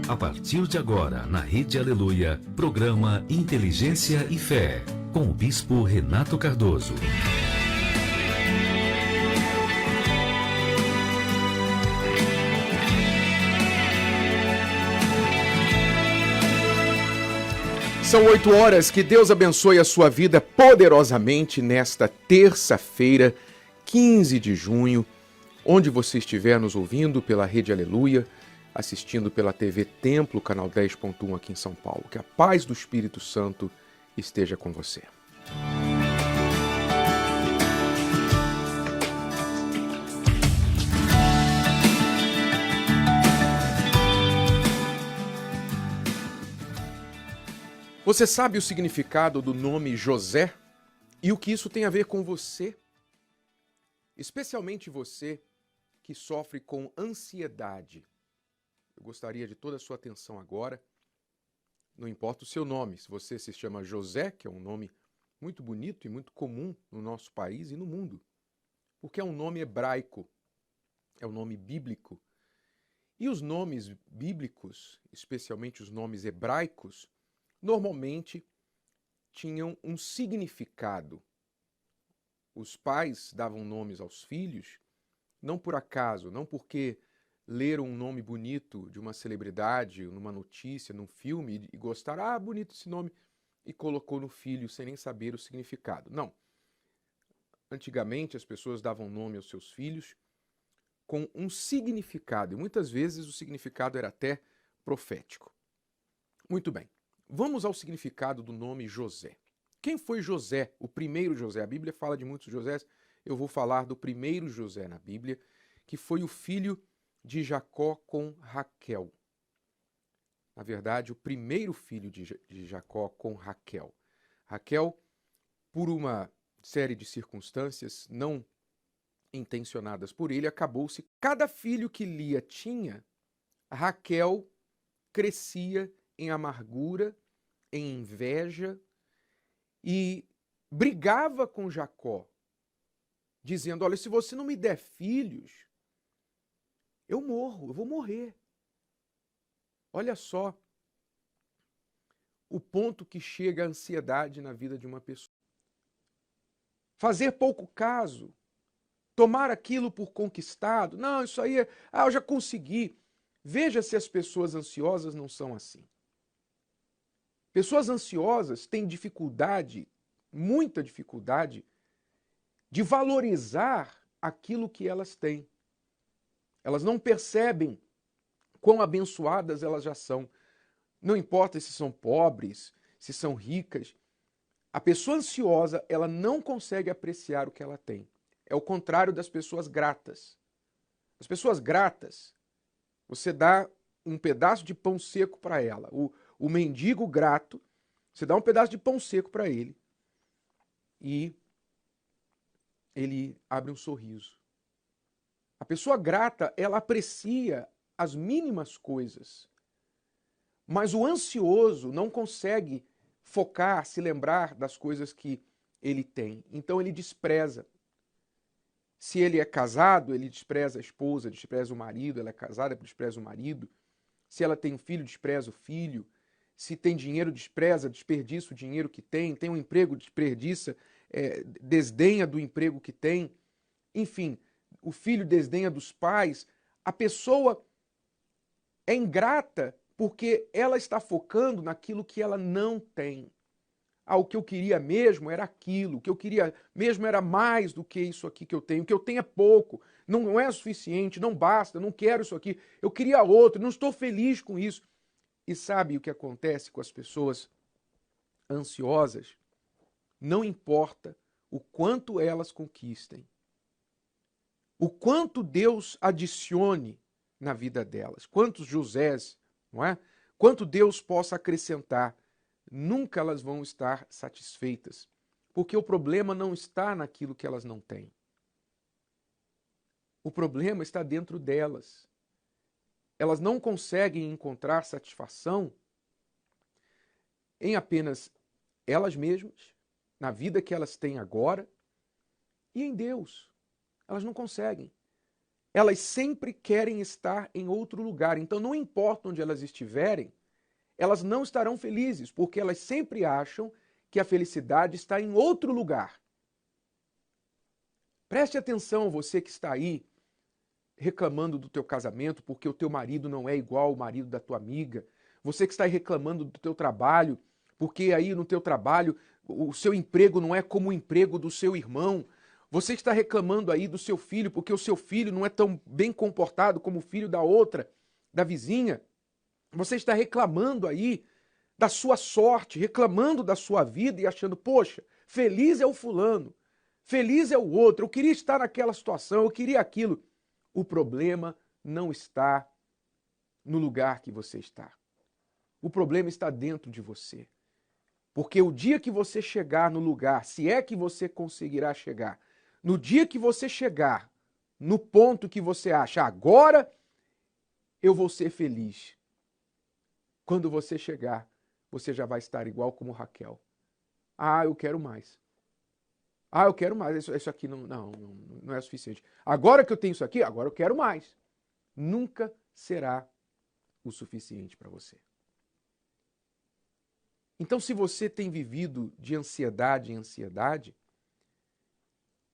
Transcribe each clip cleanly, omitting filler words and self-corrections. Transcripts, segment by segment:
A partir de agora, na Rede Aleluia, programa Inteligência e Fé, com o Bispo Renato Cardoso. São 8 horas, que Deus abençoe a sua vida poderosamente nesta terça-feira, 15 de junho, onde você estiver nos ouvindo pela Rede Aleluia, assistindo pela TV Templo, canal 10.1 aqui em São Paulo. Que a paz do Espírito Santo esteja com você. Você sabe o significado do nome José e o que isso tem a ver com você? Especialmente você que sofre com ansiedade. Eu gostaria de toda a sua atenção agora. Não importa o seu nome, se você se chama José, que é um nome muito bonito e muito comum no nosso país e no mundo, porque é um nome hebraico, é um nome bíblico. E os nomes bíblicos, especialmente os nomes hebraicos, normalmente tinham um significado. Os pais davam nomes aos filhos, não por acaso, não porque leram um nome bonito de uma celebridade, numa notícia, num filme, e gostaram, bonito esse nome, e colocou no filho sem nem saber o significado. Não. Antigamente as pessoas davam nome aos seus filhos com um significado, e muitas vezes o significado era até profético. Muito bem. Vamos ao significado do nome José. Quem foi José, o primeiro José? A Bíblia fala de muitos Josés, eu vou falar do primeiro José na Bíblia, que foi o filho de Jacó com Raquel. Na verdade, o primeiro filho de Jacó com Raquel. Raquel, por uma série de circunstâncias não intencionadas por ele, acabou-se. Cada filho que Lia tinha, Raquel crescia em amargura, em inveja, e brigava com Jacó, dizendo, olha, se você não me der filhos, eu morro, eu vou morrer. Olha só o ponto que chega a ansiedade na vida de uma pessoa. Fazer pouco caso, tomar aquilo por conquistado, não, isso aí eu já consegui. Veja se as pessoas ansiosas não são assim. Pessoas ansiosas têm dificuldade, muita dificuldade, de valorizar aquilo que elas têm. Elas não percebem quão abençoadas elas já são. Não importa se são pobres, se são ricas. A pessoa ansiosa, ela não consegue apreciar o que ela tem. É o contrário das pessoas gratas. As pessoas gratas, você dá um pedaço de pão seco para ela. O mendigo grato, você dá um pedaço de pão seco para ele e ele abre um sorriso. A pessoa grata, ela aprecia as mínimas coisas, mas o ansioso não consegue focar, se lembrar das coisas que ele tem. Então ele despreza. Se ele é casado, ele despreza a esposa, despreza o marido, ela é casada, despreza o marido. Se ela tem um filho, despreza o filho. Se tem dinheiro, desperdiça o dinheiro que tem. Tem um emprego, desdenha do emprego que tem. Enfim, o filho desdenha dos pais. A pessoa é ingrata porque ela está focando naquilo que ela não tem. O que eu queria mesmo era aquilo. O que eu queria mesmo era mais do que isso aqui que eu tenho. O que eu tenho é pouco. Não é suficiente, não basta, não quero isso aqui. Eu queria outro, não estou feliz com isso. E sabe o que acontece com as pessoas ansiosas? Não importa o quanto elas conquistem, o quanto Deus adicione na vida delas, quantos Josés, não é? Quanto Deus possa acrescentar, nunca elas vão estar satisfeitas, porque o problema não está naquilo que elas não têm. O problema está dentro delas. Elas não conseguem encontrar satisfação em apenas elas mesmas, na vida que elas têm agora e em Deus. Elas não conseguem. elas sempre querem estar em outro lugar. Então, não importa onde elas estiverem, elas não estarão felizes, porque elas sempre acham que a felicidade está em outro lugar. Preste atenção, você que está aí reclamando do teu casamento porque o teu marido não é igual ao marido da tua amiga. Você que está aí reclamando do teu trabalho porque aí no teu trabalho o seu emprego não é como o emprego do seu irmão. Você está reclamando aí do seu filho porque o seu filho não é tão bem comportado como o filho da outra, da vizinha. Você está reclamando aí da sua sorte, reclamando da sua vida e achando, poxa, feliz é o fulano, feliz é o outro, eu queria estar naquela situação, eu queria aquilo. O problema não está no lugar que você está. O problema está dentro de você. Porque o dia que você chegar no lugar, se é que você conseguirá chegar, no dia que você chegar no ponto que você acha, agora eu vou ser feliz. Quando você chegar, você já vai estar igual como Raquel. Ah, eu quero mais. Ah, eu quero mais. Isso aqui não é suficiente. Agora que eu tenho isso aqui, agora eu quero mais. Nunca será o suficiente para você. Então, se você tem vivido de ansiedade em ansiedade,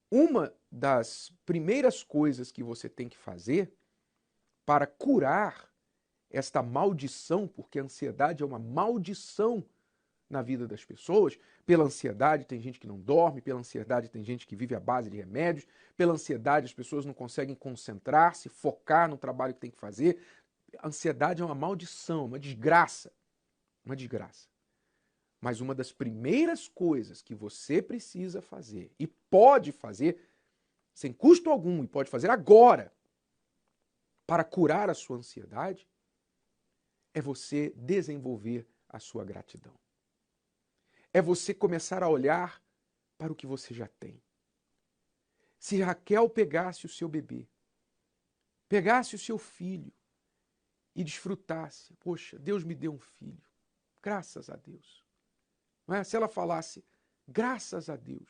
uma das primeiras coisas que você tem que fazer para curar esta maldição, porque a ansiedade é uma maldição na vida das pessoas. Pela ansiedade tem gente que não dorme, pela ansiedade tem gente que vive à base de remédios, pela ansiedade as pessoas não conseguem concentrar-se, focar no trabalho que tem que fazer. A ansiedade é uma maldição, uma desgraça. Uma desgraça. Mas uma das primeiras coisas que você precisa fazer e pode fazer sem custo algum e pode fazer agora para curar a sua ansiedade é você desenvolver a sua gratidão. É você começar a olhar para o que você já tem. Se Raquel pegasse o seu bebê, pegasse o seu filho e desfrutasse, poxa, Deus me deu um filho, graças a Deus. Não é? Se ela falasse, graças a Deus,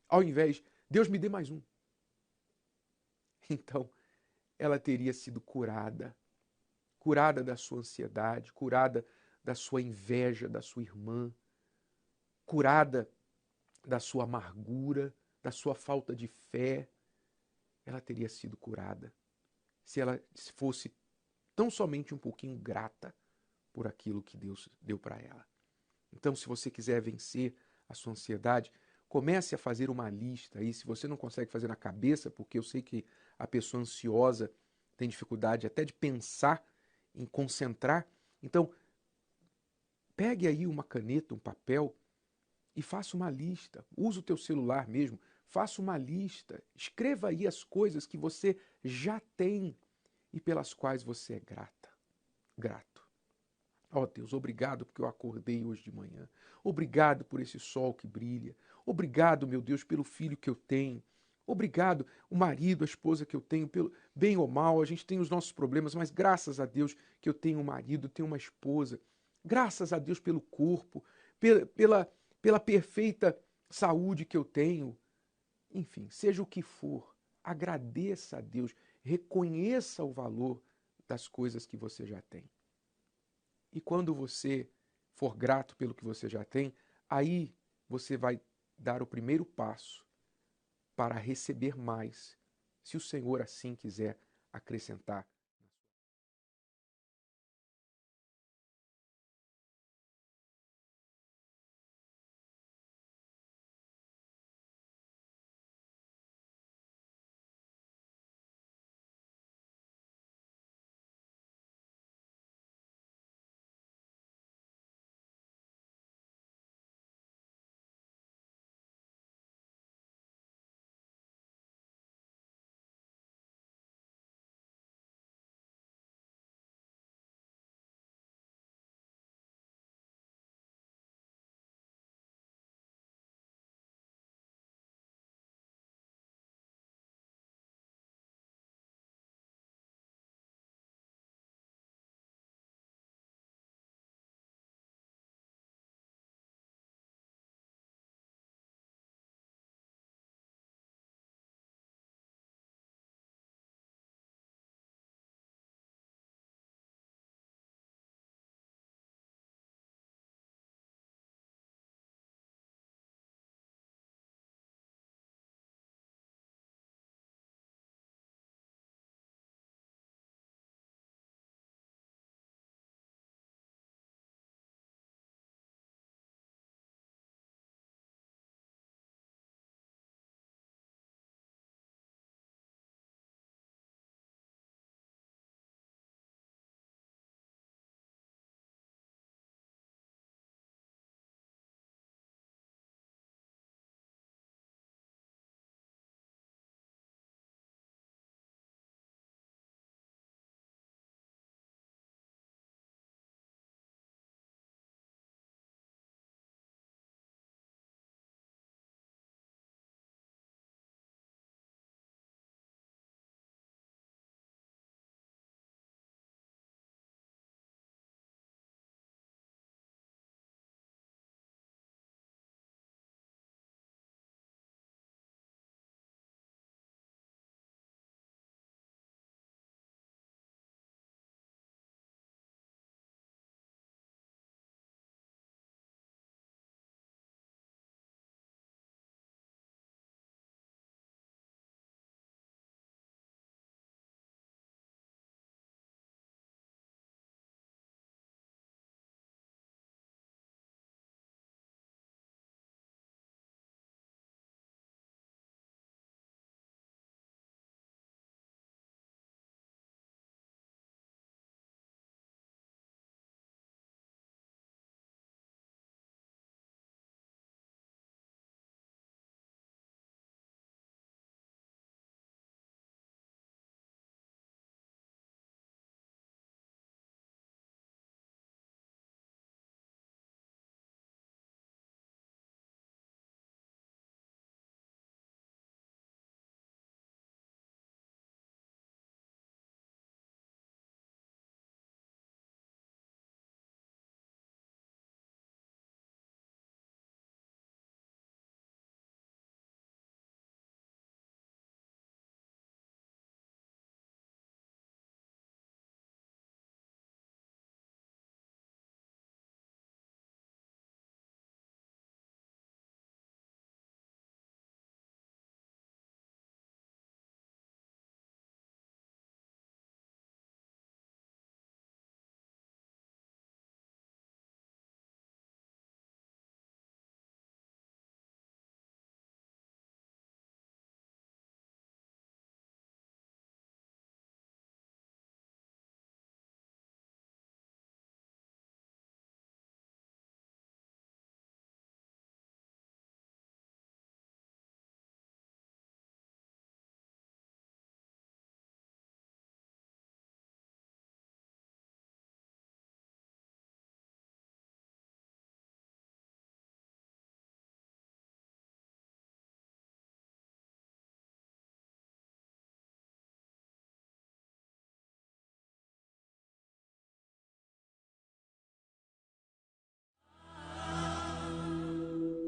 ao invés, Deus me dê mais um. Então, ela teria sido curada. Curada da sua ansiedade, curada da sua inveja da sua irmã, curada da sua amargura, da sua falta de fé. Ela teria sido curada se ela fosse tão somente um pouquinho grata por aquilo que Deus deu para ela. Então, se você quiser vencer a sua ansiedade, comece a fazer uma lista aí. Se você não consegue fazer na cabeça, porque eu sei que a pessoa ansiosa tem dificuldade até de pensar em concentrar, então pegue aí uma caneta, um papel e faça uma lista. Use o teu celular mesmo, faça uma lista. Escreva aí as coisas que você já tem e pelas quais você é grato. Ó Deus, obrigado porque eu acordei hoje de manhã. Obrigado por esse sol que brilha. Obrigado, meu Deus, pelo filho que eu tenho. Obrigado, o marido, a esposa que eu tenho, pelo bem ou mal, a gente tem os nossos problemas, mas graças a Deus que eu tenho um marido, tenho uma esposa. Graças a Deus pelo corpo, pela perfeita saúde que eu tenho. Enfim, seja o que for, agradeça a Deus, reconheça o valor das coisas que você já tem. E quando você for grato pelo que você já tem, aí você vai dar o primeiro passo para receber mais, se o Senhor assim quiser acrescentar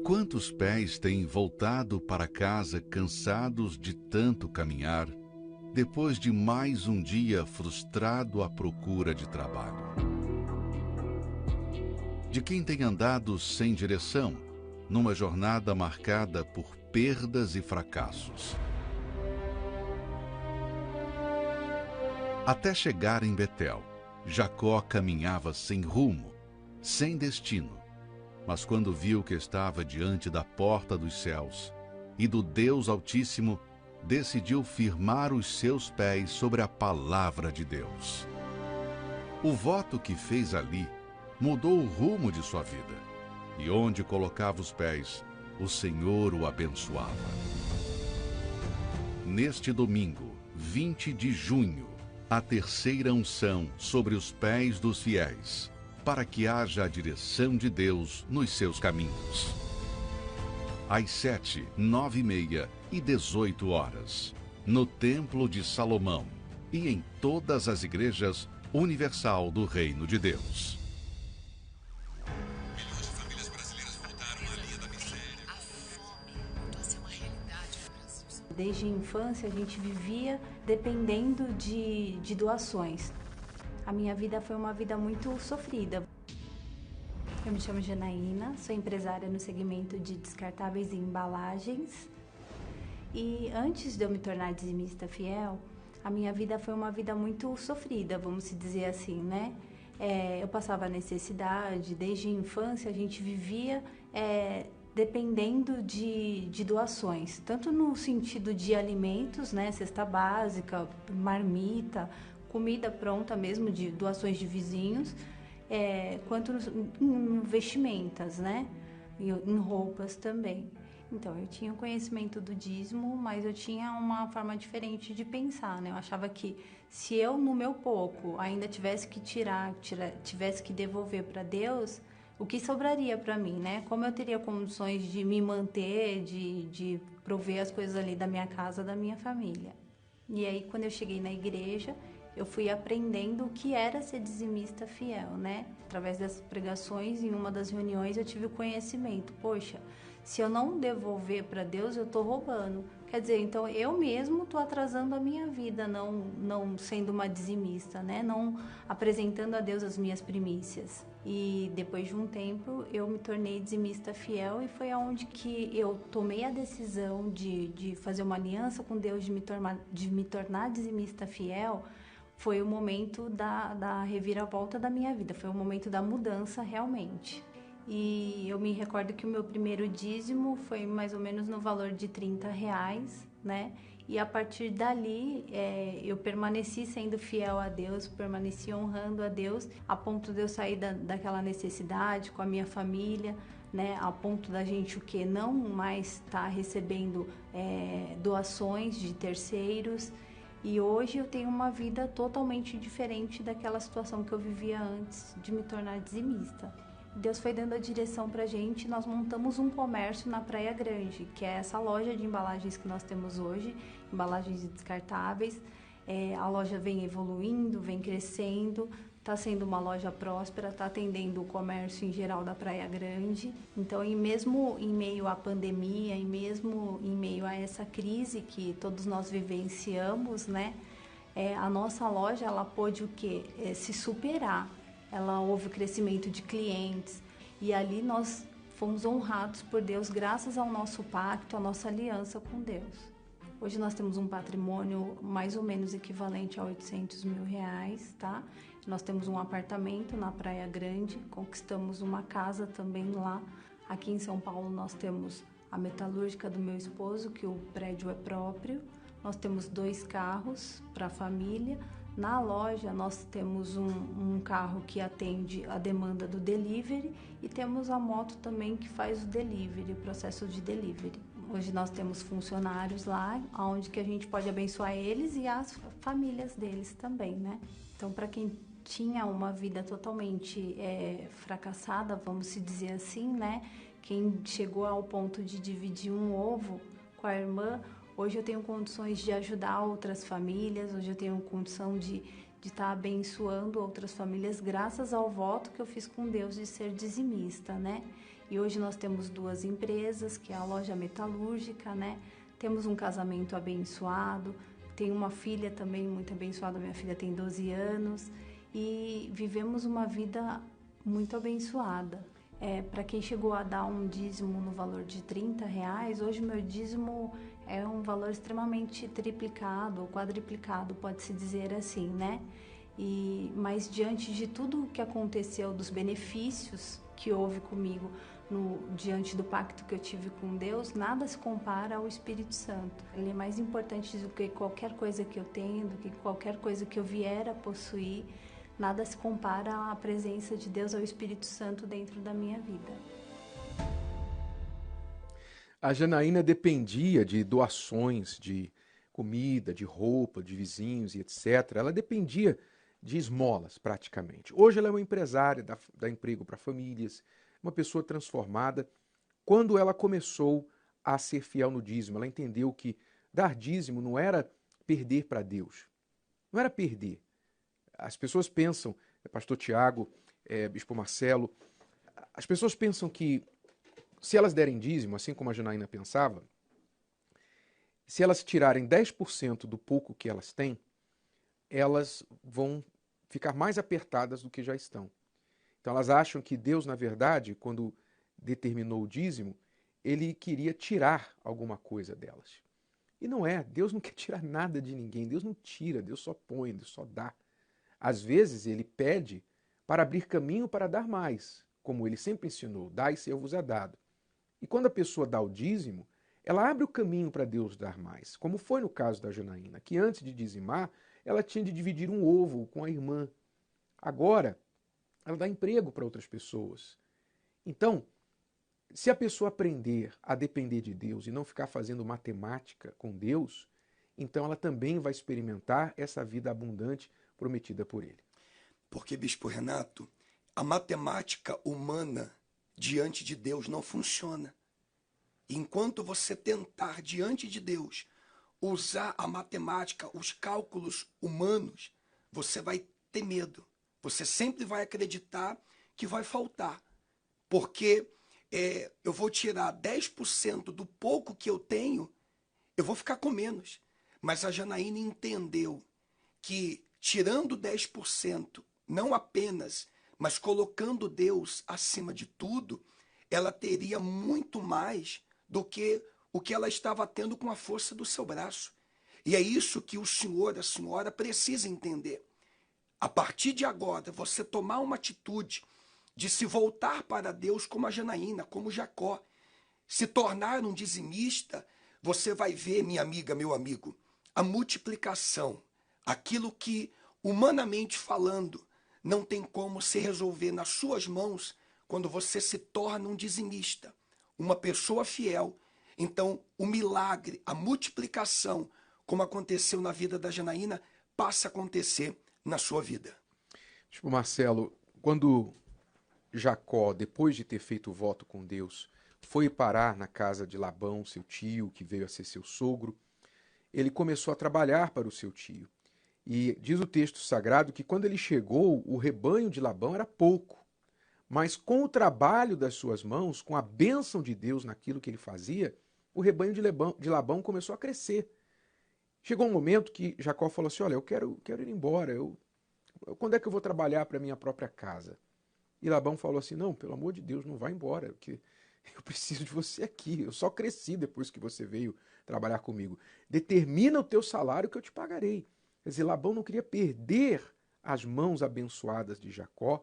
Quantos pés têm voltado para casa cansados de tanto caminhar, depois de mais um dia frustrado à procura de trabalho? De quem tem andado sem direção, numa jornada marcada por perdas e fracassos. Até chegar em Betel, Jacó caminhava sem rumo, sem destino. Mas quando viu que estava diante da porta dos céus e do Deus Altíssimo, decidiu firmar os seus pés sobre a palavra de Deus. O voto que fez ali mudou o rumo de sua vida, e onde colocava os pés, o Senhor o abençoava. Neste domingo, 20 de junho, a terceira unção sobre os pés dos fiéis, para que haja a direção de Deus nos seus caminhos. Às 7, 9h30 e 18h, no Templo de Salomão e em todas as igrejas universal do Reino de Deus. Milhões de famílias brasileiras voltaram à linha da miséria. A fome voltou a ser uma realidade no Brasil. Desde a infância a gente vivia dependendo de doações. A minha vida foi uma vida muito sofrida. Eu me chamo Janaína, sou empresária no segmento de descartáveis e embalagens. E antes de eu me tornar dizimista fiel, a minha vida foi uma vida muito sofrida, vamos se dizer assim, né? Eu passava necessidade, desde a infância a gente vivia dependendo de doações, tanto no sentido de alimentos, né? Cesta básica, marmita, comida pronta mesmo, de doações de vizinhos, quanto em vestimentas, né? Em roupas também. Então, eu tinha o conhecimento do dízimo, mas eu tinha uma forma diferente de pensar, né? Eu achava que se eu, no meu pouco, ainda tivesse que tivesse que devolver para Deus, o que sobraria para mim, né? Como eu teria condições de me manter, de prover as coisas ali da minha casa, da minha família. E aí, quando eu cheguei na igreja, eu fui aprendendo o que era ser dizimista fiel, né? Através dessas pregações, em uma das reuniões, eu tive o conhecimento. Poxa, se eu não devolver para Deus, eu estou roubando. Quer dizer, então eu mesmo estou atrasando a minha vida, não sendo uma dizimista, né? Não apresentando a Deus as minhas primícias. E depois de um tempo, eu me tornei dizimista fiel e foi aonde que eu tomei a decisão de fazer uma aliança com Deus, de me tornar dizimista fiel. Foi o momento da reviravolta da minha vida, foi o momento da mudança realmente. E eu me recordo que o meu primeiro dízimo foi mais ou menos no valor de R$30, né? E a partir dali, eu permaneci sendo fiel a Deus, permaneci honrando a Deus, a ponto de eu sair daquela necessidade com a minha família, né? A ponto da gente não mais estar recebendo doações de terceiros. E hoje eu tenho uma vida totalmente diferente daquela situação que eu vivia antes de me tornar dizimista. Deus foi dando a direção pra gente, nós montamos um comércio na Praia Grande, que é essa loja de embalagens que nós temos hoje, embalagens descartáveis. A loja vem evoluindo, vem crescendo, está sendo uma loja próspera, está atendendo o comércio em geral da Praia Grande. Então, mesmo em meio à pandemia, e mesmo em meio a essa crise que todos nós vivenciamos, né? A nossa loja, ela pôde o quê? Se superar. Houve o crescimento de clientes e ali nós fomos honrados por Deus graças ao nosso pacto, à nossa aliança com Deus. Hoje nós temos um patrimônio mais ou menos equivalente a R$800 mil, tá? Nós temos um apartamento na Praia Grande, conquistamos uma casa também lá. Aqui em São Paulo nós temos a metalúrgica do meu esposo, que o prédio é próprio. Nós temos 2 carros para a família. Na loja nós temos um carro que atende a demanda do delivery e temos a moto também que faz o delivery, o processo de delivery. Hoje nós temos funcionários lá, onde que a gente pode abençoar eles e as famílias deles também, né? Então, para quem tinha uma vida totalmente fracassada, vamos se dizer assim, né? Quem chegou ao ponto de dividir um ovo com a irmã, hoje eu tenho condições de ajudar outras famílias, hoje eu tenho condição de estar abençoando outras famílias graças ao voto que eu fiz com Deus de ser dizimista, né? E hoje nós temos 2 empresas, que é a loja metalúrgica, né? Temos um casamento abençoado, tenho uma filha também muito abençoada, minha filha tem 12 anos, e vivemos uma vida muito abençoada. Para quem chegou a dar um dízimo no valor de R$30, hoje meu dízimo é um valor extremamente triplicado ou quadriplicado, pode-se dizer assim, né? Mas diante de tudo o que aconteceu, dos benefícios que houve comigo, diante do pacto que eu tive com Deus, nada se compara ao Espírito Santo. Ele é mais importante do que qualquer coisa que eu tenho, do que qualquer coisa que eu vier a possuir. Nada se compara à presença de Deus, ao Espírito Santo dentro da minha vida. A Janaína dependia de doações de comida, de roupa, de vizinhos e etc. Ela dependia de esmolas, praticamente. Hoje ela é uma empresária, dá emprego para famílias, uma pessoa transformada. Quando ela começou a ser fiel no dízimo, ela entendeu que dar dízimo não era perder para Deus. Não era perder. As pessoas pensam, pastor Tiago, bispo Marcelo, as pessoas pensam que se elas derem dízimo, assim como a Janaína pensava, se elas tirarem 10% do pouco que elas têm, elas vão ficar mais apertadas do que já estão. Então elas acham que Deus, na verdade, quando determinou o dízimo, ele queria tirar alguma coisa delas. E não é, Deus não quer tirar nada de ninguém, Deus não tira, Deus só põe, Deus só dá. Às vezes ele pede para abrir caminho para dar mais, como ele sempre ensinou, dai e ser-vos é dado. E quando a pessoa dá o dízimo, ela abre o caminho para Deus dar mais, como foi no caso da Janaína, que antes de dizimar, ela tinha de dividir um ovo com a irmã. Agora, ela dá emprego para outras pessoas. Então, se a pessoa aprender a depender de Deus e não ficar fazendo matemática com Deus, então ela também vai experimentar essa vida abundante prometida por ele. Porque, bispo Renato, a matemática humana diante de Deus não funciona. Enquanto você tentar diante de Deus usar a matemática, os cálculos humanos, você vai ter medo. Você sempre vai acreditar que vai faltar. Porque eu vou tirar 10% do pouco que eu tenho, eu vou ficar com menos. Mas a Janaína entendeu que tirando 10%, não apenas, mas colocando Deus acima de tudo, ela teria muito mais do que o que ela estava tendo com a força do seu braço. E é isso que o senhor, a senhora, precisa entender. A partir de agora, você tomar uma atitude de se voltar para Deus como a Janaína, como Jacó, se tornar um dizimista, você vai ver, minha amiga, meu amigo, a multiplicação, aquilo que, humanamente falando, não tem como se resolver nas suas mãos quando você se torna um dizimista, uma pessoa fiel. Então, o milagre, a multiplicação, como aconteceu na vida da Janaína, passa a acontecer na sua vida. Tipo, Marcelo, quando Jacó, depois de ter feito o voto com Deus, foi parar na casa de Labão, seu tio, que veio a ser seu sogro, ele começou a trabalhar para o seu tio. E diz o texto sagrado que quando ele chegou, o rebanho de Labão era pouco. Mas com o trabalho das suas mãos, com a bênção de Deus naquilo que ele fazia, o rebanho de Labão começou a crescer. Chegou um momento que Jacó falou assim, olha, eu quero ir embora, quando é que eu vou trabalhar para a minha própria casa? E Labão falou assim, não, pelo amor de Deus, não vá embora, porque eu preciso de você aqui, eu só cresci depois que você veio trabalhar comigo. Determina o teu salário que eu te pagarei. Quer dizer, Labão não queria perder as mãos abençoadas de Jacó,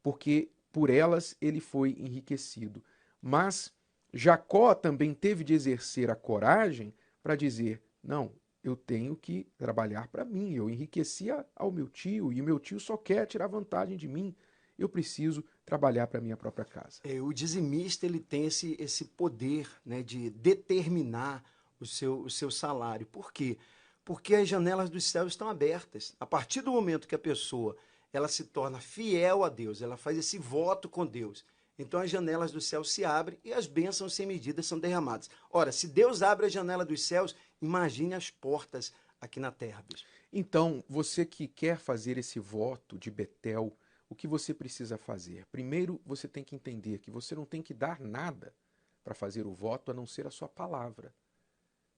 porque por elas ele foi enriquecido. Mas Jacó também teve de exercer a coragem para dizer, não, eu tenho que trabalhar para mim, eu enriqueci ao meu tio, e o meu tio só quer tirar vantagem de mim, eu preciso trabalhar para a minha própria casa. O dizimista ele tem esse poder, né, de determinar o seu salário. Por quê? Porque as janelas dos céus estão abertas. A partir do momento que a pessoa ela se torna fiel a Deus, ela faz esse voto com Deus, então as janelas do céu se abrem e as bênçãos sem medida são derramadas. Ora, se Deus abre a janela dos céus, imagine as portas aqui na terra, bispo. Então, você que quer fazer esse voto de Betel, o que você precisa fazer? Primeiro, você tem que entender que você não tem que dar nada para fazer o voto a não ser a sua palavra.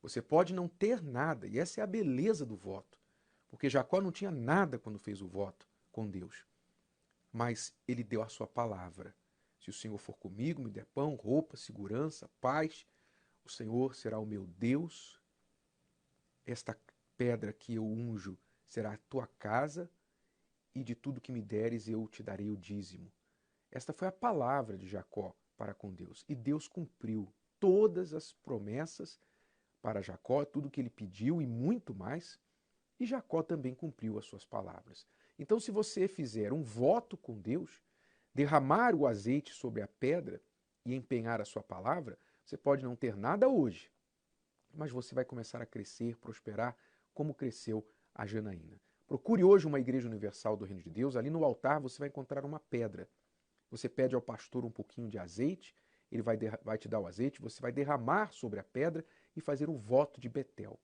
Você pode não ter nada, e essa é a beleza do voto. Porque Jacó não tinha nada quando fez o voto com Deus. Mas ele deu a sua palavra. Se o Senhor for comigo, me der pão, roupa, segurança, paz, o Senhor será o meu Deus. Esta pedra que eu unjo será a tua casa, e de tudo que me deres eu te darei o dízimo. Esta foi a palavra de Jacó para com Deus. E Deus cumpriu todas as promessas para Jacó, tudo que ele pediu e muito mais. E Jacó também cumpriu as suas palavras. Então, se você fizer um voto com Deus, derramar o azeite sobre a pedra e empenhar a sua palavra, você pode não ter nada hoje, mas você vai começar a crescer, prosperar, como cresceu a Janaína. Procure hoje uma igreja universal do Reino de Deus. Ali no altar você vai encontrar uma pedra. Você pede ao pastor um pouquinho de azeite, ele vai te dar o azeite, você vai derramar sobre a pedra e fazer um voto de Betel.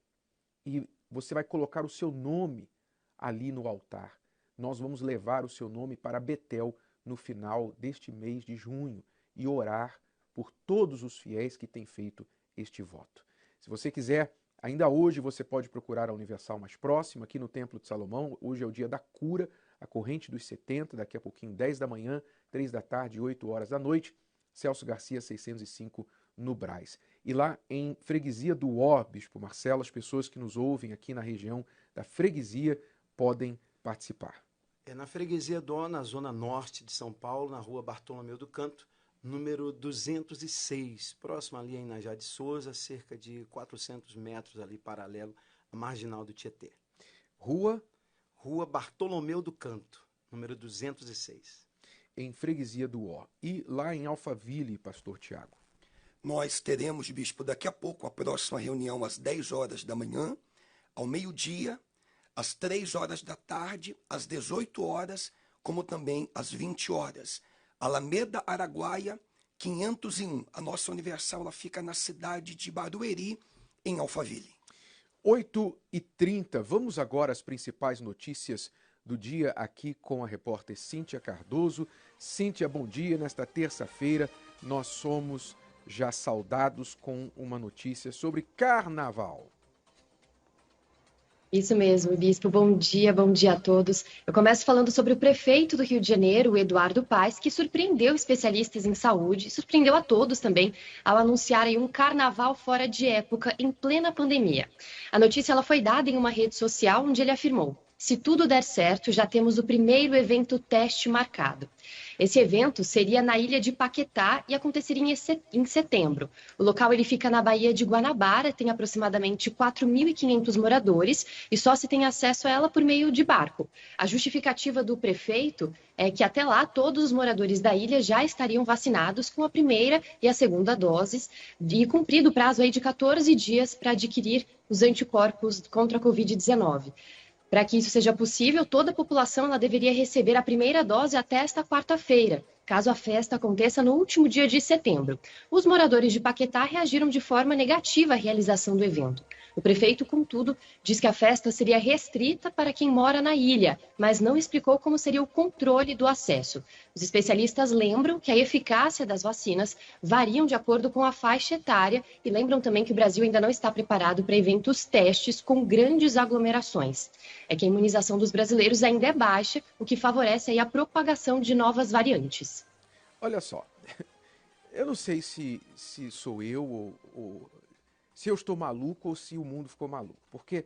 E você vai colocar o seu nome ali no altar. Nós vamos levar o seu nome para Betel no final deste mês de junho e orar por todos os fiéis que têm feito este voto. Se você quiser, ainda hoje você pode procurar a Universal mais próxima, aqui no Templo de Salomão. Hoje é o dia da cura, a corrente dos 70, daqui a pouquinho 10 da manhã, 3 da tarde e 8 horas da noite, Celso Garcia 605 no Brás. E lá em Freguesia do Ó, Bispo Marcelo, as pessoas que nos ouvem aqui na região da Freguesia podem participar. É na Freguesia do Ó, na zona norte de São Paulo, na rua Bartolomeu do Canto, número 206, próximo ali em Inajá de Souza, cerca de 400 metros ali, paralelo à marginal do Tietê. Rua Bartolomeu do Canto, número 206. Em Freguesia do Ó. E lá em Alphaville, pastor Tiago? Nós teremos, bispo, daqui a pouco a próxima reunião às 10 horas da manhã, ao meio-dia, às 3 horas da tarde, às 18 horas, como também às 20 horas. Alameda Araguaia, 501. A nossa Universal ela fica na cidade de Barueri, em Alphaville. 8h30. Vamos agora às principais notícias do dia aqui com a repórter Cíntia Cardoso. Cíntia, bom dia. Nesta terça-feira nós somos já saudados com uma notícia sobre carnaval. Isso mesmo, Bispo. Bom dia a todos. Eu começo falando sobre o prefeito do Rio de Janeiro, o Eduardo Paes, que surpreendeu especialistas em saúde, surpreendeu a todos também, ao anunciar aí um carnaval fora de época, em plena pandemia. A notícia ela foi dada em uma rede social, onde ele afirmou: se tudo der certo, já temos o primeiro evento teste marcado. Esse evento seria na ilha de Paquetá e aconteceria em setembro. O local ele fica na Baía de Guanabara, tem aproximadamente 4.500 moradores e só se tem acesso a ela por meio de barco. A justificativa do prefeito é que até lá todos os moradores da ilha já estariam vacinados com a primeira e a segunda doses e cumprido o prazo aí de 14 dias para adquirir os anticorpos contra a Covid-19. Para que isso seja possível, toda a população ela deveria receber a primeira dose até esta quarta-feira, caso a festa aconteça no último dia de setembro. Os moradores de Paquetá reagiram de forma negativa à realização do evento. O prefeito, contudo, diz que a festa seria restrita para quem mora na ilha, mas não explicou como seria o controle do acesso. Os especialistas lembram que a eficácia das vacinas variam de acordo com a faixa etária e lembram também que o Brasil ainda não está preparado para eventos testes com grandes aglomerações. É que a imunização dos brasileiros ainda é baixa, o que favorece aí a propagação de novas variantes. Olha só, eu não sei se sou eu ou se eu estou maluco ou se o mundo ficou maluco. Porque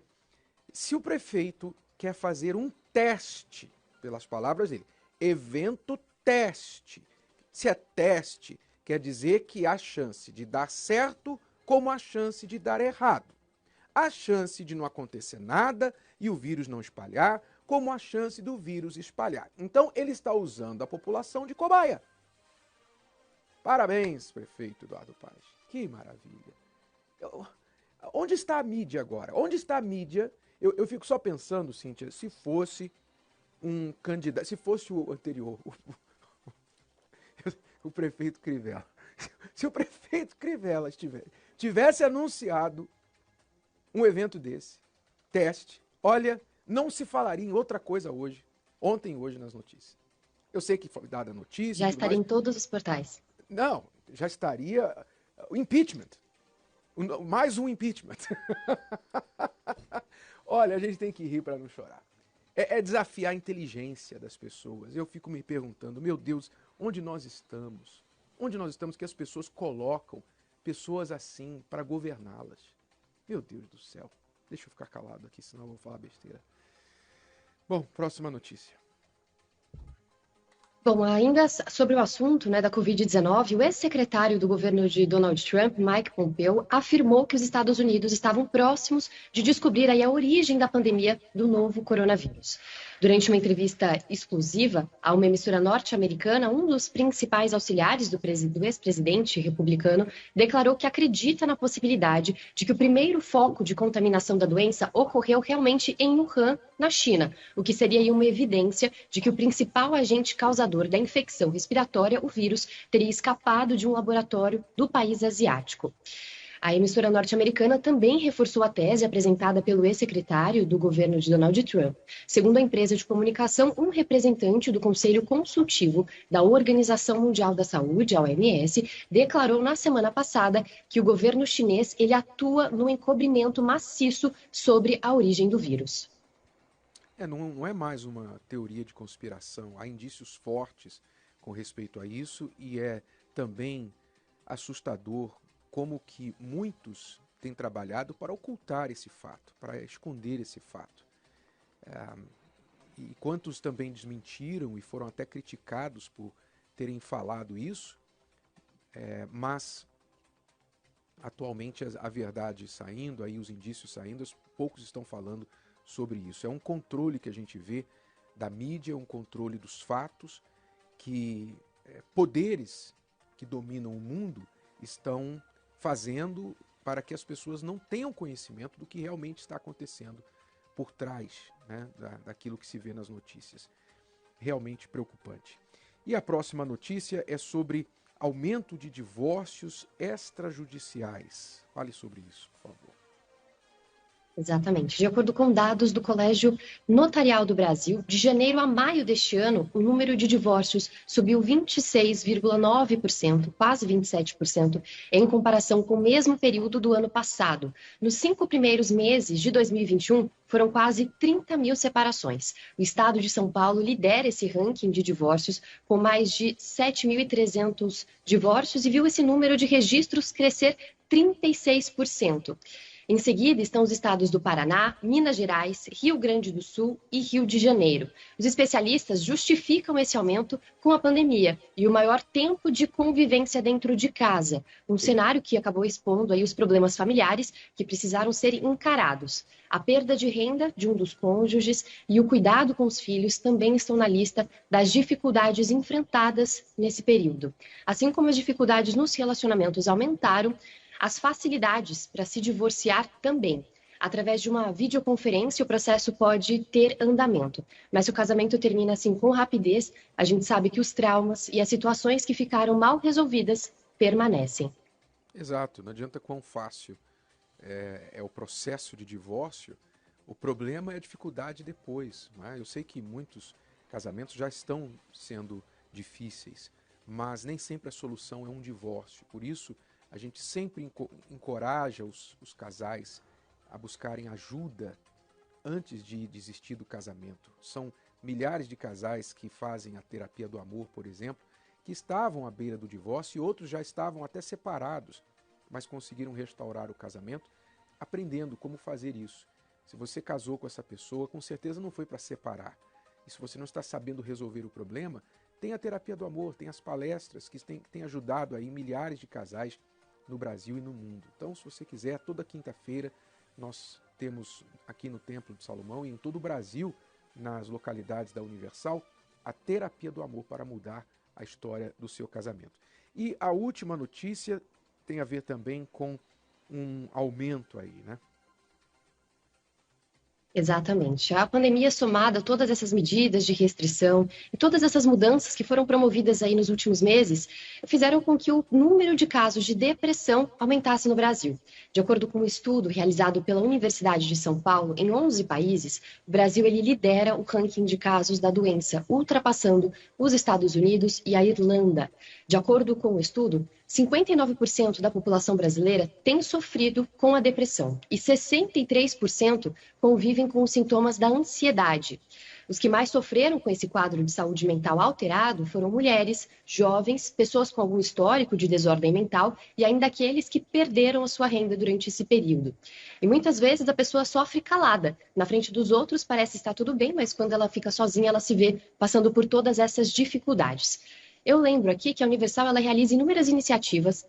se o prefeito quer fazer um teste, pelas palavras dele, evento teste. Se é teste, quer dizer que há chance de dar certo como a chance de dar errado. A chance de não acontecer nada e o vírus não espalhar, como a chance do vírus espalhar. Então ele está usando a população de cobaia. Parabéns, prefeito Eduardo Paes. Que maravilha. Onde está a mídia agora? Onde está a mídia? Eu fico só pensando, Cíntia, se fosse um candidato, se fosse o anterior, o prefeito Crivella. Se o prefeito Crivella tivesse anunciado um evento desse, teste, olha, não se falaria em outra coisa hoje, ontem e hoje nas notícias. Eu sei que foi dada a notícia. Já e tudo estaria em mais. todos os portais. Não, já estaria o impeachment. Mais um impeachment. Olha, a gente tem que rir para não chorar. É desafiar a inteligência das pessoas. Eu fico me perguntando, meu Deus, onde nós estamos? Onde nós estamos que as pessoas colocam pessoas assim para governá-las? Meu Deus do céu. Deixa eu ficar calado aqui, senão eu vou falar besteira. Bom, próxima notícia. Bom, ainda sobre o assunto, né, da Covid-19, o ex-secretário do governo de Donald Trump, Mike Pompeo, afirmou que os Estados Unidos estavam próximos de descobrir aí a origem da pandemia do novo coronavírus. Durante uma entrevista exclusiva a uma emissora norte-americana, um dos principais auxiliares do ex-presidente republicano declarou que acredita na possibilidade de que o primeiro foco de contaminação da doença ocorreu realmente em Wuhan, na China, o que seria aí uma evidência de que o principal agente causador da infecção respiratória, o vírus, teria escapado de um laboratório do país asiático. A emissora norte-americana também reforçou a tese apresentada pelo ex-secretário do governo de Donald Trump. Segundo a empresa de comunicação, um representante do Conselho Consultivo da Organização Mundial da Saúde, a OMS, declarou na semana passada que o governo chinês ele atua no encobrimento maciço sobre a origem do vírus. Não é mais uma teoria de conspiração. Há indícios fortes com respeito a isso e é também assustador como que muitos têm trabalhado para ocultar esse fato, para esconder esse fato. E quantos também desmentiram e foram até criticados por terem falado isso, mas atualmente a verdade saindo, aí os indícios saindo, poucos estão falando sobre isso. É um controle que a gente vê da mídia, um controle dos fatos, que poderes que dominam o mundo estão fazendo para que as pessoas não tenham conhecimento do que realmente está acontecendo por trás, né, daquilo que se vê nas notícias. Realmente preocupante. E a próxima notícia é sobre aumento de divórcios extrajudiciais. Fale sobre isso, por favor. Exatamente. De acordo com dados do Colégio Notarial do Brasil, de janeiro a maio deste ano, o número de divórcios subiu 26,9%, quase 27%, em comparação com o mesmo período do ano passado. Nos 5 primeiros meses de 2021, foram quase 30 mil separações. O estado de São Paulo lidera esse ranking de divórcios, com mais de 7.300 divórcios, e viu esse número de registros crescer 36%. Em seguida estão os estados do Paraná, Minas Gerais, Rio Grande do Sul e Rio de Janeiro. Os especialistas justificam esse aumento com a pandemia e o maior tempo de convivência dentro de casa, um cenário que acabou expondo aí os problemas familiares que precisaram ser encarados. A perda de renda de um dos cônjuges e o cuidado com os filhos também estão na lista das dificuldades enfrentadas nesse período. Assim como as dificuldades nos relacionamentos aumentaram, as facilidades para se divorciar também. Através de uma videoconferência, o processo pode ter andamento. Mas se o casamento termina assim com rapidez, a gente sabe que os traumas e as situações que ficaram mal resolvidas permanecem. Exato, não adianta quão fácil é o processo de divórcio, o problema é a dificuldade depois. Né? Eu sei que muitos casamentos já estão sendo difíceis, mas nem sempre a solução é um divórcio. Por isso, a gente sempre encoraja os casais a buscarem ajuda antes de desistir do casamento. São milhares de casais que fazem a terapia do amor, por exemplo, que estavam à beira do divórcio e outros já estavam até separados, mas conseguiram restaurar o casamento aprendendo como fazer isso. Se você casou com essa pessoa, com certeza não foi para separar. E se você não está sabendo resolver o problema, tem a terapia do amor, tem as palestras que têm ajudado aí milhares de casais no Brasil e no mundo. Então, se você quiser, toda quinta-feira nós temos aqui no Templo de Salomão e em todo o Brasil, nas localidades da Universal, a terapia do amor para mudar a história do seu casamento. E a última notícia tem a ver também com um aumento aí, né? Exatamente. A pandemia somada a todas essas medidas de restrição e todas essas mudanças que foram promovidas aí nos últimos meses fizeram com que o número de casos de depressão aumentasse no Brasil. De acordo com um estudo realizado pela Universidade de São Paulo, em 11 países, o Brasil ele lidera o ranking de casos da doença, ultrapassando os Estados Unidos e a Irlanda. De acordo com o estudo, 59% da população brasileira tem sofrido com a depressão e 63% convivem com os sintomas da ansiedade. Os que mais sofreram com esse quadro de saúde mental alterado foram mulheres, jovens, pessoas com algum histórico de desordem mental e ainda aqueles que perderam a sua renda durante esse período. E muitas vezes a pessoa sofre calada. Na frente dos outros parece estar tudo bem, mas quando ela fica sozinha, ela se vê passando por todas essas dificuldades. Eu lembro aqui que a Universal ela realiza inúmeras iniciativas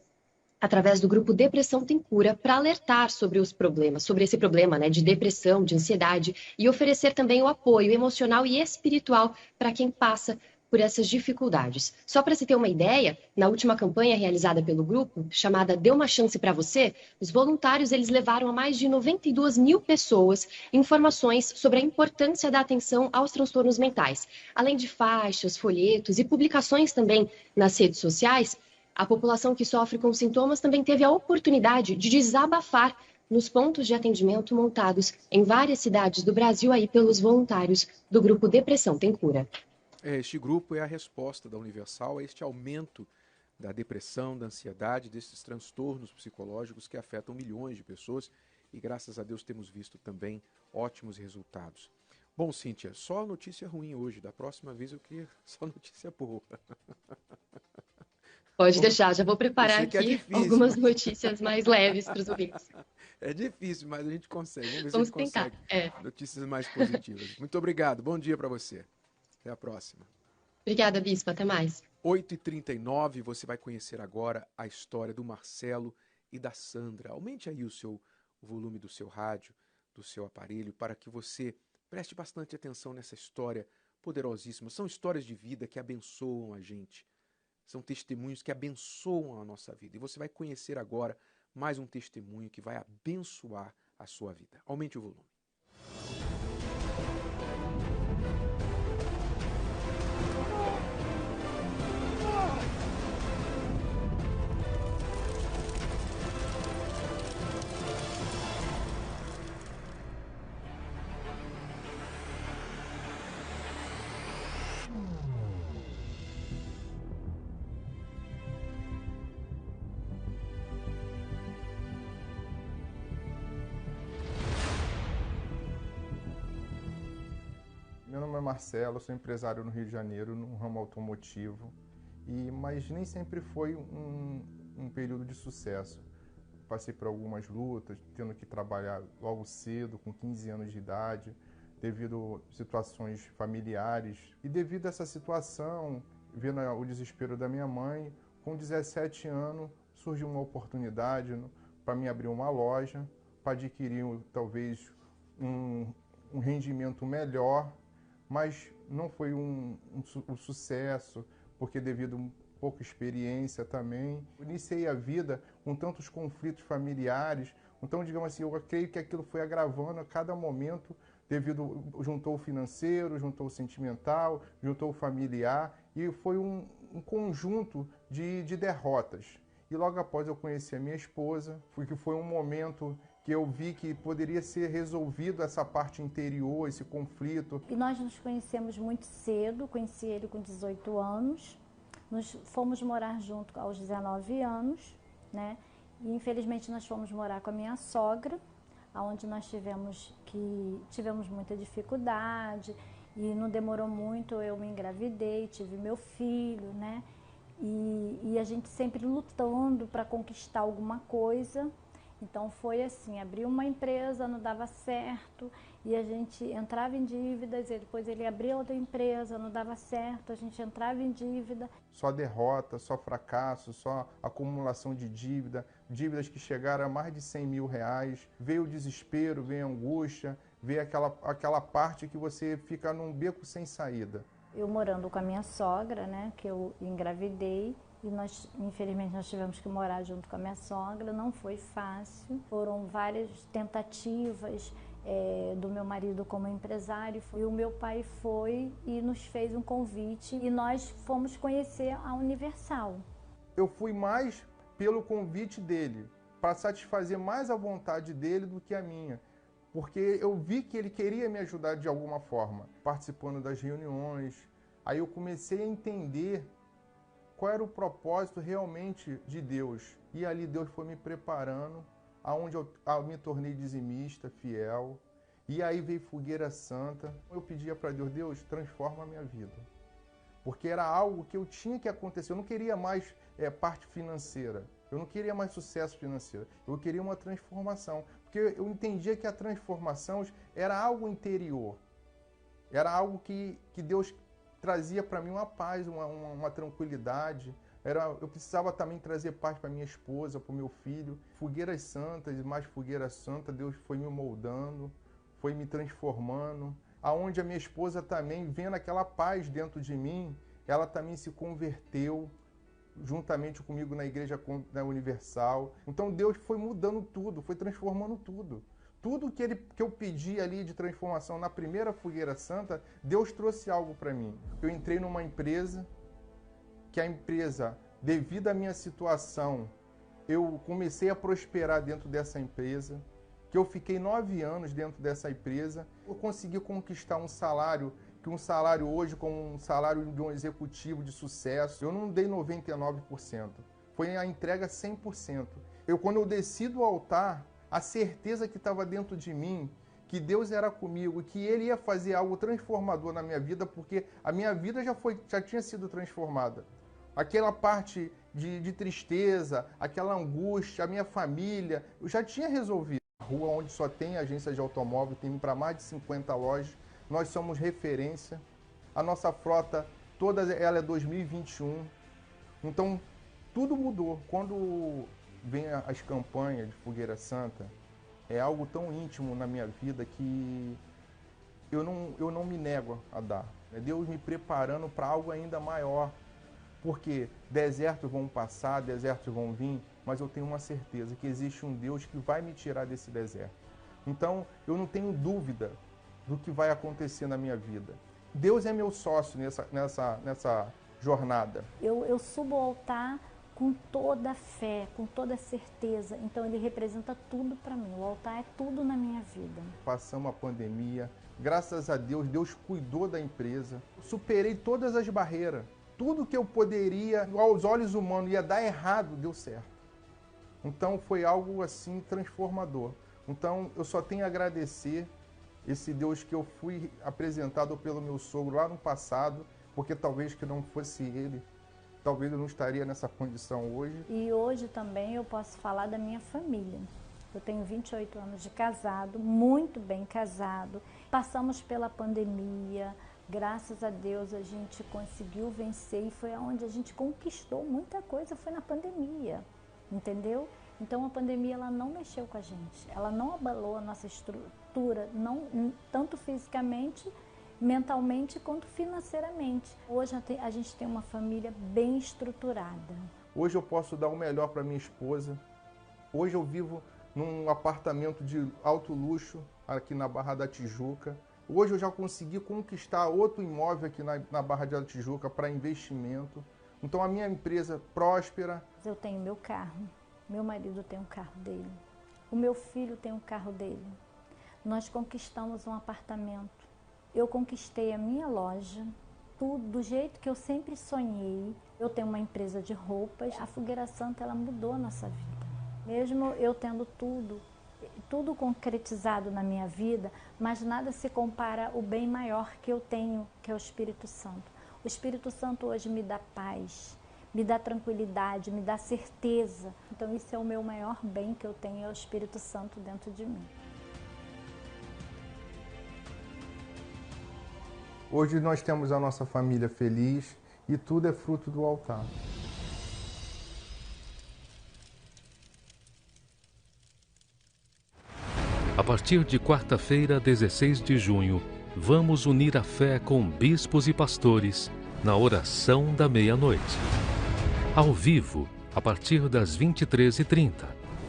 através do grupo Depressão Tem Cura para alertar sobre os problemas, sobre esse problema, né, de depressão, de ansiedade e oferecer também o apoio emocional e espiritual para quem passa por essas dificuldades. Só para se ter uma ideia, na última campanha realizada pelo grupo, chamada Dê uma Chance para Você, os voluntários eles levaram a mais de 92 mil pessoas informações sobre a importância da atenção aos transtornos mentais. Além de faixas, folhetos e publicações também nas redes sociais, a população que sofre com sintomas também teve a oportunidade de desabafar nos pontos de atendimento montados em várias cidades do Brasil aí pelos voluntários do grupo Depressão Tem Cura. Este grupo é a resposta da Universal a este aumento da depressão, da ansiedade, desses transtornos psicológicos que afetam milhões de pessoas e graças a Deus temos visto também ótimos resultados. Bom, Cíntia, só notícia ruim hoje, da próxima vez eu queria só notícia boa. Pode deixar, já vou preparar aqui difícil, algumas notícias mais leves para os ouvintes. É difícil, mas a gente consegue. Vamos ver Vamos se a gente tentar. consegue notícias mais positivas. Muito obrigado, bom dia para você. Até a próxima. Obrigada, Bispo. Até mais. 8h39, você vai conhecer agora a história do Marcelo e da Sandra. Aumente aí o volume do seu rádio, do seu aparelho, para que você preste bastante atenção nessa história poderosíssima. São histórias de vida que abençoam a gente. São testemunhos que abençoam a nossa vida. E você vai conhecer agora mais um testemunho que vai abençoar a sua vida. Aumente o volume. Meu nome é Marcelo, sou empresário no Rio de Janeiro, no ramo automotivo, mas nem sempre foi um período de sucesso. Passei por algumas lutas, tendo que trabalhar logo cedo, com 15 anos de idade, devido a situações familiares. E devido a essa situação, vendo o desespero da minha mãe, com 17 anos surgiu uma oportunidade para mim abrir uma loja, para adquirir talvez um rendimento melhor, mas não foi um sucesso, porque devido a pouca experiência também. Iniciei a vida com tantos conflitos familiares, então, digamos assim, eu creio que aquilo foi agravando a cada momento, juntou o financeiro, juntou o sentimental, juntou o familiar, e foi um conjunto de derrotas. E logo após eu conheci a minha esposa, que foi um momento que eu vi que poderia ser resolvido essa parte interior, esse conflito. E nós nos conhecemos muito cedo, conheci ele com 18 anos, fomos morar junto aos 19 anos, né? E infelizmente nós fomos morar com a minha sogra, onde nós tivemos muita dificuldade e não demorou muito, eu me engravidei, tive meu filho, né? E a gente sempre lutando para conquistar alguma coisa. Então foi assim, abriu uma empresa, não dava certo, e a gente entrava em dívidas, e depois ele abriu outra empresa, não dava certo, a gente entrava em dívida. Só derrota, só fracasso, só acumulação de dívidas que chegaram a mais de 100 mil reais. Veio o desespero, veio a angústia, veio aquela parte que você fica num beco sem saída. Eu morando com a minha sogra, né, que eu engravidei, e infelizmente, nós tivemos que morar junto com a minha sogra, não foi fácil. Foram várias tentativas do meu marido como empresário. E o meu pai foi e nos fez um convite e nós fomos conhecer a Universal. Eu fui mais pelo convite dele, para satisfazer mais a vontade dele do que a minha. Porque eu vi que ele queria me ajudar de alguma forma, participando das reuniões. Aí eu comecei a entender qual era o propósito realmente de Deus. E ali Deus foi me preparando, aonde eu me tornei dizimista, fiel. E aí veio Fogueira Santa. Eu pedia para Deus, Deus, transforma a minha vida. Porque era algo que eu tinha que acontecer. Eu não queria mais parte financeira. Eu não queria mais sucesso financeiro. Eu queria uma transformação. Porque eu entendia que a transformação era algo interior. Era algo que Deus trazia para mim uma paz, uma tranquilidade. Eu precisava também trazer paz para minha esposa, para o meu filho. Fogueiras santas, mais fogueira santa, Deus foi me moldando, foi me transformando. Aonde a minha esposa também, vendo aquela paz dentro de mim, ela também se converteu juntamente comigo na igreja Universal. Então Deus foi mudando tudo, foi transformando tudo. Tudo que eu pedi ali de transformação na primeira Fogueira Santa, Deus trouxe algo para mim. Eu entrei numa empresa, que a empresa, devido à minha situação, eu comecei a prosperar dentro dessa empresa, que eu fiquei 9 anos dentro dessa empresa. Eu consegui conquistar um salário, que um salário hoje como um salário de um executivo de sucesso, eu não dei 99%, foi a entrega 100%. Quando eu desci do altar, a certeza que estava dentro de mim, que Deus era comigo, que Ele ia fazer algo transformador na minha vida, porque a minha vida já tinha sido transformada. Aquela parte de tristeza, aquela angústia, a minha família, eu já tinha resolvido. A rua onde só tem agência de automóvel, tem para mais de 50 lojas, nós somos referência. A nossa frota, toda ela é 2021. Então, tudo mudou. Quando vem as campanhas de Fogueira Santa, é algo tão íntimo na minha vida que eu não me nego a dar. É Deus me preparando para algo ainda maior. Porque desertos vão passar, desertos vão vir, mas eu tenho uma certeza que existe um Deus que vai me tirar desse deserto. Então, eu não tenho dúvida do que vai acontecer na minha vida. Deus é meu sócio nessa jornada. Eu subo ao altar com toda a fé, com toda a certeza. Então ele representa tudo para mim. O altar é tudo na minha vida. Passamos a pandemia. Graças a Deus, Deus cuidou da empresa. Superei todas as barreiras. Tudo que eu poderia, aos olhos humanos, ia dar errado, deu certo. Então foi algo assim transformador. Então eu só tenho a agradecer esse Deus que eu fui apresentado pelo meu sogro lá no passado, porque talvez que não fosse ele, talvez eu não estaria nessa condição hoje. E hoje também eu posso falar da minha família. Eu tenho 28 anos de casado, muito bem casado. Passamos pela pandemia, graças a Deus a gente conseguiu vencer e foi onde a gente conquistou muita coisa, foi na pandemia, entendeu? Então a pandemia ela não mexeu com a gente, ela não abalou a nossa estrutura, não, tanto fisicamente, mentalmente quanto financeiramente. Hoje a gente tem uma família bem estruturada. Hoje eu posso dar o melhor para minha esposa. Hoje eu vivo num apartamento de alto luxo aqui na Barra da Tijuca. Hoje eu já consegui conquistar outro imóvel aqui na Barra da Tijuca para investimento. Então a minha empresa próspera. Eu tenho meu carro, meu marido tem um carro dele, o meu filho tem um carro dele. Nós conquistamos um apartamento. Eu conquistei a minha loja, tudo do jeito que eu sempre sonhei. Eu tenho uma empresa de roupas. A Fogueira Santa ela mudou a nossa vida. Mesmo eu tendo tudo concretizado na minha vida, mas nada se compara ao bem maior que eu tenho, que é o Espírito Santo. O Espírito Santo hoje me dá paz, me dá tranquilidade, me dá certeza. Então isso é o meu maior bem que eu tenho, é o Espírito Santo dentro de mim. Hoje nós temos a nossa família feliz e tudo é fruto do altar. A partir de quarta-feira, 16 de junho, vamos unir a fé com bispos e pastores na oração da meia-noite. Ao vivo, a partir das 23h30.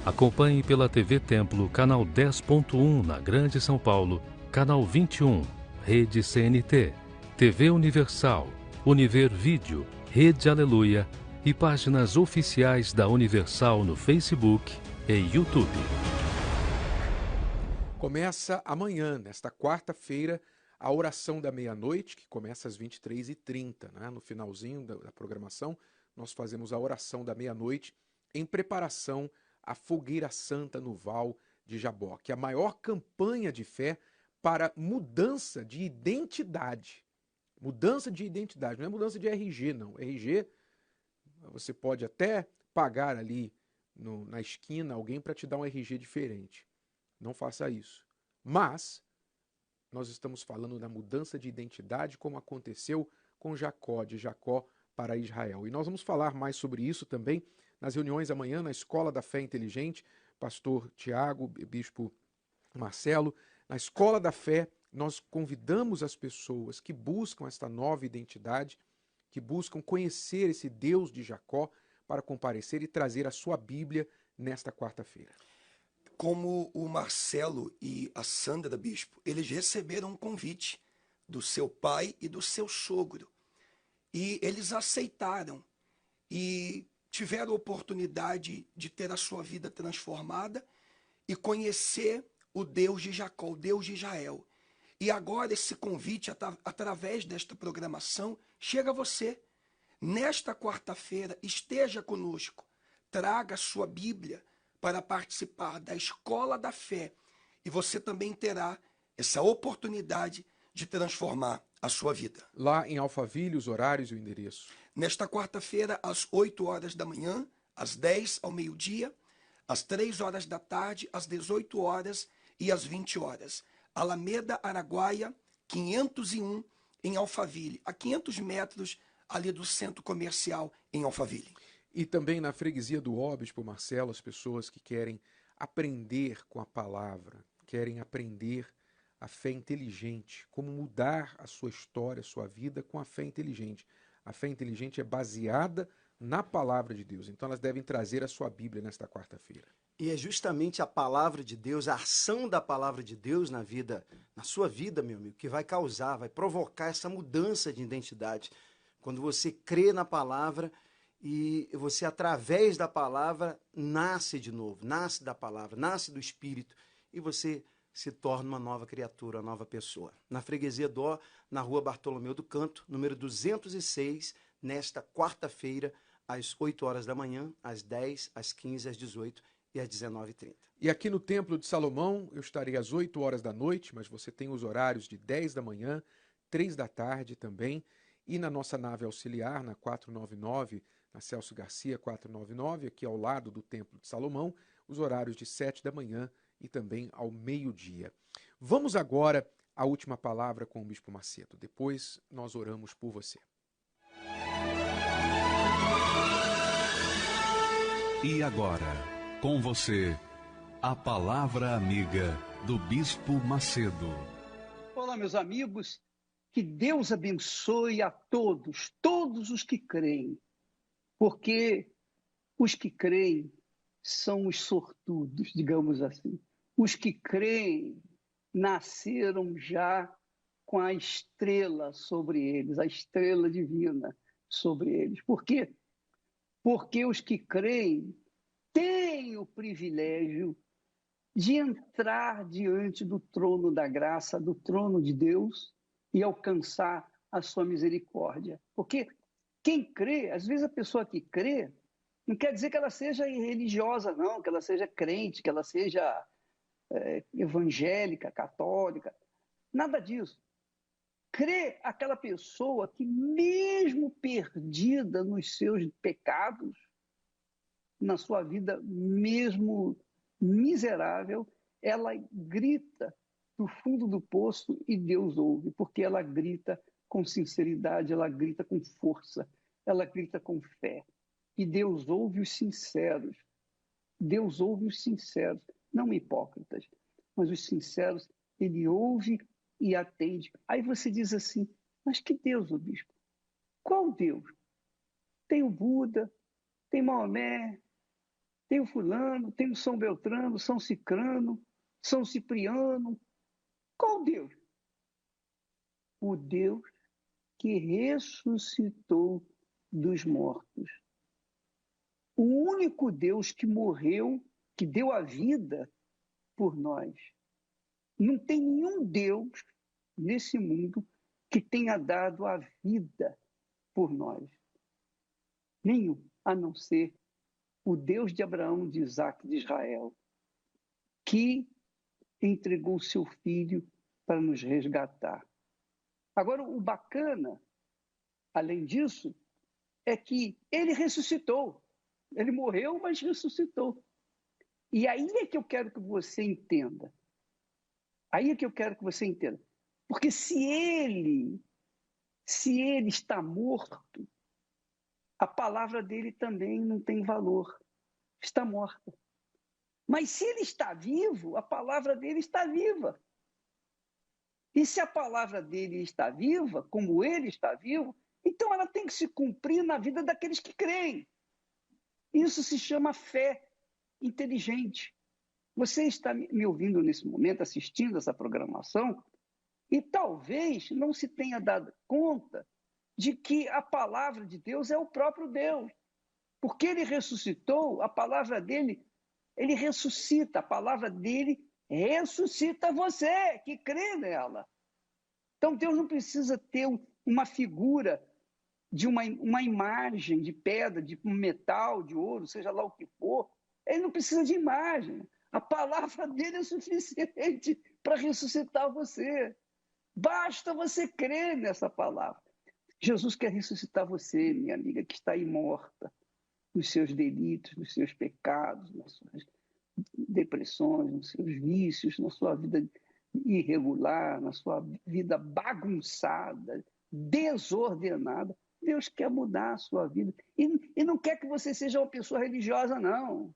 Acompanhe pela TV Templo, canal 10.1 na Grande São Paulo, canal 21, Rede CNT, TV Universal, Univer Vídeo, Rede Aleluia e páginas oficiais da Universal no Facebook e YouTube. Começa amanhã, nesta quarta-feira, a oração da meia-noite, que começa às 23h30, né? No finalzinho da programação, nós fazemos a oração da meia-noite em preparação à Fogueira Santa no Val de Jaboque, que é a maior campanha de fé para mudança de identidade. Mudança de identidade, não é mudança de RG, não. RG, você pode até pagar ali na esquina alguém para te dar um RG diferente. Não faça isso. Mas nós estamos falando da mudança de identidade como aconteceu com Jacó, de Jacó para Israel. E nós vamos falar mais sobre isso também nas reuniões amanhã na Escola da Fé Inteligente, pastor Tiago, bispo Marcelo. Na Escola da Fé, nós convidamos as pessoas que buscam esta nova identidade, que buscam conhecer esse Deus de Jacó, para comparecer e trazer a sua Bíblia nesta quarta-feira. Como o Marcelo e a Sandra, bispo, eles receberam um convite do seu pai e do seu sogro. E eles aceitaram e tiveram a oportunidade de ter a sua vida transformada e conhecer o Deus de Jacó, o Deus de Israel. E agora esse convite, através desta programação, chega a você. Nesta quarta-feira, esteja conosco, traga a sua Bíblia para participar da Escola da Fé e você também terá essa oportunidade de transformar a sua vida. Lá em Alphaville, os horários e o endereço. Nesta quarta-feira, às 8 horas da manhã, às 10 ao meio-dia, às 3 horas da tarde, às 18 horas e às 20 horas. Alameda Araguaia, 501, em Alphaville, a 500 metros ali do centro comercial em Alphaville. E também na freguesia do Bispo Marcelo, as pessoas que querem aprender com a palavra, querem aprender a fé inteligente, como mudar a sua história, a sua vida com a fé inteligente. A fé inteligente é baseada na palavra de Deus, então elas devem trazer a sua Bíblia nesta quarta-feira. E é justamente a palavra de Deus, a ação da palavra de Deus na sua vida, meu amigo, que vai causar, vai provocar essa mudança de identidade. Quando você crê na palavra e você, através da palavra, nasce de novo, nasce da palavra, nasce do Espírito e você se torna uma nova criatura, uma nova pessoa. Na freguesia Dó, na rua Bartolomeu do Canto, número 206, nesta quarta-feira, às 8 horas da manhã, às 10, às 15, às 18 e às 19h30. E aqui no Templo de Salomão, eu estarei às 8 horas da noite, mas você tem os horários de 10 da manhã, 3 da tarde também, e na nossa nave auxiliar, na 499, na Celso Garcia 499, aqui ao lado do Templo de Salomão, os horários de 7 da manhã e também ao meio-dia. Vamos agora à última palavra com o Bispo Macedo. Depois nós oramos por você. E agora, com você, a Palavra Amiga do Bispo Macedo. Olá, meus amigos. Que Deus abençoe a todos, todos os que creem, porque os que creem são os sortudos, digamos assim. Os que creem nasceram já com a estrela sobre eles, a estrela divina sobre eles. Por quê? Porque os que creem têm o privilégio de entrar diante do trono da graça, do trono de Deus, e alcançar a sua misericórdia. Porque quem crê, às vezes a pessoa que crê, não quer dizer que ela seja religiosa, não, que ela seja crente, que ela seja evangélica, católica, nada disso. Crê aquela pessoa que, mesmo perdida nos seus pecados, na sua vida mesmo miserável, ela grita do fundo do poço e Deus ouve, porque ela grita com sinceridade, ela grita com força, ela grita com fé. E Deus ouve os sinceros. Deus ouve os sinceros, não hipócritas, mas os sinceros, ele ouve e atende. Aí você diz assim, mas que Deus, ô bispo? Qual Deus? Tem o Buda, tem Maomé, Tem o fulano, tem o São Beltrano, São Cicrano, São Cipriano. Qual Deus? O Deus que ressuscitou dos mortos. O único Deus que morreu, que deu a vida por nós. Não tem nenhum Deus nesse mundo que tenha dado a vida por nós. Nenhum, a não ser o Deus de Abraão, de Isaac, de Israel, que entregou seu filho para nos resgatar. Agora, o bacana, além disso, é que ele ressuscitou. Ele morreu, mas ressuscitou. E aí é que eu quero que você entenda. Aí é que eu quero que você entenda. Porque se ele está morto, a palavra dele também não tem valor. Está morta. Mas se ele está vivo, a palavra dele está viva. E se a palavra dele está viva, como ele está vivo, então ela tem que se cumprir na vida daqueles que creem. Isso se chama fé inteligente. Você está me ouvindo nesse momento, assistindo essa programação, e talvez não se tenha dado conta de que a palavra de Deus é o próprio Deus. Porque ele ressuscitou, a palavra dele, ele ressuscita, a palavra dele ressuscita você, que crê nela. Então Deus não precisa ter uma figura de uma imagem de pedra, de metal, de ouro, seja lá o que for. Ele não precisa de imagem. A palavra dele é suficiente para ressuscitar você. Basta você crer nessa palavra. Jesus quer ressuscitar você, minha amiga, que está aí morta, nos seus delitos, nos seus pecados, nas suas depressões, nos seus vícios, na sua vida irregular, na sua vida bagunçada, desordenada. Deus quer mudar a sua vida. E não quer que você seja uma pessoa religiosa, não.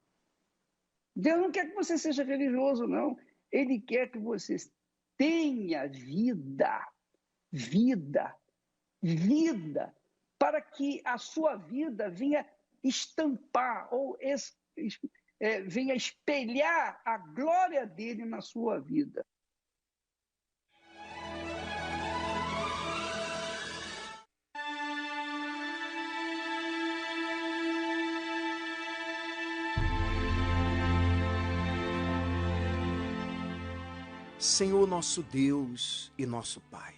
Deus não quer que você seja religioso, não. Ele quer que você tenha vida, para que a sua vida venha estampar ou venha espelhar a glória dele na sua vida. Senhor nosso Deus e nosso Pai,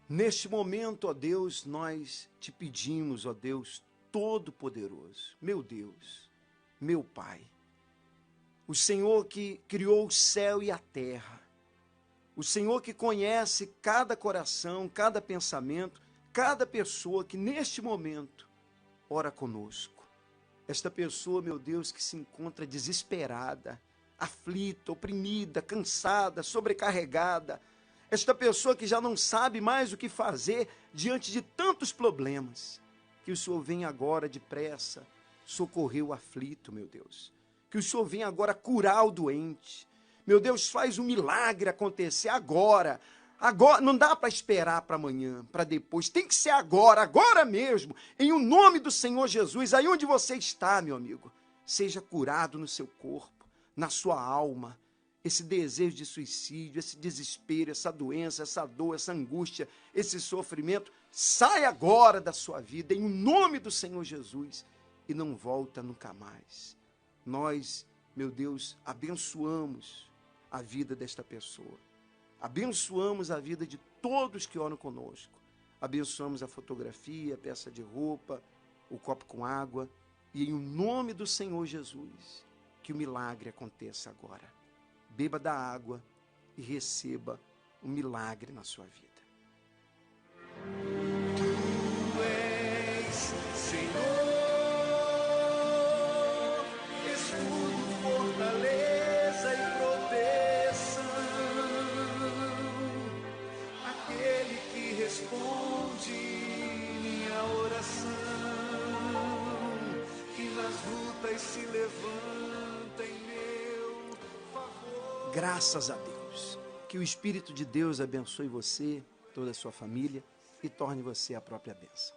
neste momento, ó Deus, nós te pedimos, ó Deus Todo-Poderoso, meu Deus, meu Pai, o Senhor que criou o céu e a terra, o Senhor que conhece cada coração, cada pensamento, cada pessoa que neste momento ora conosco. Esta pessoa, meu Deus, que se encontra desesperada, aflita, oprimida, cansada, sobrecarregada. Esta pessoa que já não sabe mais o que fazer diante de tantos problemas. Que o Senhor venha agora depressa socorrer o aflito, meu Deus. Que o Senhor venha agora curar o doente. Meu Deus, faz um milagre acontecer agora. Agora, não dá para esperar para amanhã, para depois. Tem que ser agora, agora mesmo. Em o nome do Senhor Jesus, aí onde você está, meu amigo, seja curado no seu corpo, na sua alma, esse desejo de suicídio, esse desespero, essa doença, essa dor, essa angústia, esse sofrimento, sai agora da sua vida, em nome do Senhor Jesus, e não volta nunca mais. Nós, meu Deus, abençoamos a vida desta pessoa, abençoamos a vida de todos que oram conosco, abençoamos a fotografia, a peça de roupa, o copo com água, e em nome do Senhor Jesus, que o milagre aconteça agora. Beba da água e receba um milagre na sua vida. Tu és, Senhor, escudo, fortaleza e proteção, aquele que responde minha oração, que nas lutas se levanta. Graças a Deus. Que o Espírito de Deus abençoe você, toda a sua família e torne você a própria bênção.